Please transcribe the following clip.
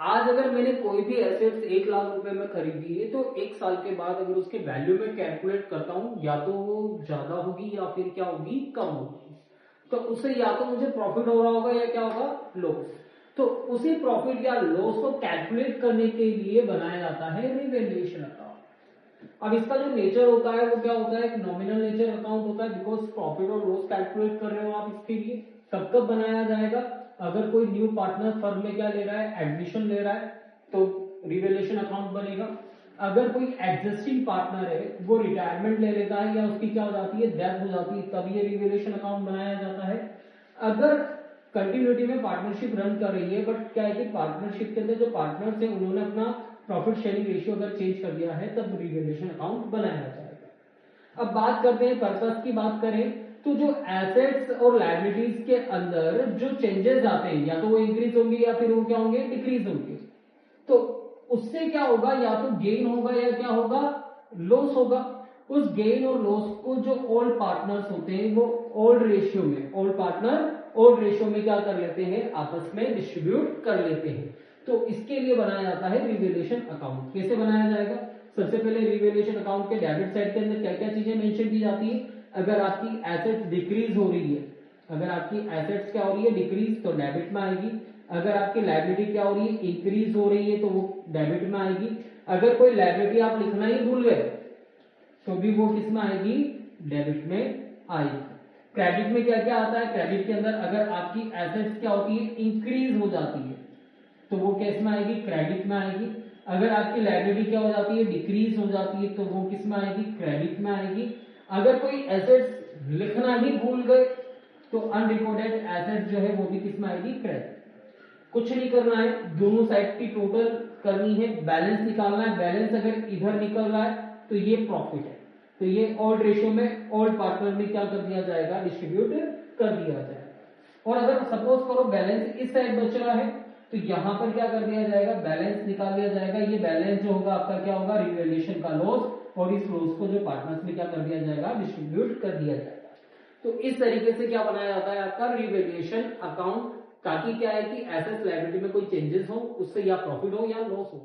आज अगर मैंने कोई भी एसेट्स 1 लाख रुपए में खरीदी है तो 1 साल के बाद अगर उसके वैल्यू में कैलकुलेट करता हूँ या तो वो ज्यादा होगी या फिर क्या होगी, कम होगी। तो उससे या तो मुझे प्रॉफिट हो रहा होगा या क्या होगा, लॉस। तो उसी प्रॉफिट या लॉस को कैलकुलेट करने के लिए बनाया जाता है रिवैल्यूएशन अकाउंट। अब इसका जो नेचर होता है वो क्या होता है, एक नॉमिनल नेचर अकाउंट होता है, बिकॉज प्रॉफिट और लॉस कैलकुलेट कर रहे हो आप इसके लिए। कब कब बनाया जाएगा, अगर कोई न्यू पार्टनर फर्म में क्या ले रहा है, एडमिशन ले रहा है, तो रिवैल्यूएशन अकाउंट बनेगा। अगर कोई एग्जिस्टिंग पार्टनर है वो रिटायरमेंट ले लेता है या उसकी क्या हो जाती है, डेथ हो जाती है, तब ये रिवैल्यूएशन अकाउंट बनाया जाता है। अगर कंटिन्यूटी में पार्टनरशिप रन कर रही है, बट क्या है कि पार्टनरशिप के अंदर जो पार्टनर्स है उन्होंने अपना प्रॉफिट शेयरिंग रेशियो अगर चेंज कर दिया है, तब रिवैल्यूएशन अकाउंट बनाया जाएगा। अब बात करते हैं पर्पस की, बात करें तो जो एसेट्स और लायबिलिटीज के अंदर जो चेंजेस आते हैं, या तो वो इंक्रीज होंगे या फिर वो क्या होंगे, डिक्रीज होंगे। तो उससे क्या होगा, या तो गेन होगा या क्या होगा, लॉस होगा। उस गेन और लॉस को जो ओल्ड पार्टनर्स होते हैं वो ओल्ड रेशियो में, ओल्ड पार्टनर ओल्ड रेशियो में क्या कर लेते हैं, आपस में डिस्ट्रीब्यूट कर लेते हैं। तो इसके लिए बनाया जाता है रिवैल्यूएशन अकाउंट। कैसे बनाया जाएगा, सबसे पहले रिवैल्यूएशन अकाउंट के डेबिट साइड के अंदर क्या क्या चीजें मेंशन की जाती है। अगर आपकी एसेट्स डिक्रीज हो रही है, अगर आपकी एसेट्स क्या हो रही है, डिक्रीज, तो डेबिट में आएगी। अगर आपकी लायबिलिटी क्या हो रही है, इंक्रीज हो रही है, तो वो डेबिट में आएगी। अगर कोई लायबिलिटी आप लिखना ही भूल गए तो भी वो किस में आएगी, डेबिट में आएगी। क्रेडिट में क्या क्या आता है, क्रेडिट के अंदर अगर आपकी एसेट्स क्या होती है, इंक्रीज हो जाती है, तो वो किस में आएगी, क्रेडिट में आएगी। अगर आपकी लायबिलिटी क्या हो जाती है, डिक्रीज हो जाती है, तो वो किस में आएगी, क्रेडिट में आएगी। अगर कोई एसेट्स लिखना ही भूल गए तो अनरिकॉर्डेड एसेट जो है वो भी किस में आएगी, क्रेडिट। कुछ नहीं करना है, दोनों साइड की टोटल करनी है, बैलेंस निकालना है। बैलेंस अगर इधर निकल रहा है तो ये प्रॉफिट है, तो ये ओल्ड रेशियो में ओल्ड पार्टनर में क्या कर दिया जाएगा, डिस्ट्रीब्यूट कर दिया जाएगा। और अगर सपोज करो बैलेंस इस साइड बच रहा है तो यहां पर क्या कर दिया जाएगा, बैलेंस निकाल दिया जाएगा। ये बैलेंस जो होगा आपका क्या होगा, रिवैल्यूएशन का लॉस, और इस लॉस को जो पार्टनर्स में क्या कर दिया जाएगा, डिस्ट्रीब्यूट कर दिया जाएगा। तो इस तरीके से क्या बनाया जाता है आपका रिवैल्यूएशन अकाउंट, ताकि क्या है कि एसेट्स लायबिलिटी में कोई चेंजेस हो, उससे या प्रॉफिट हो या लॉस हो।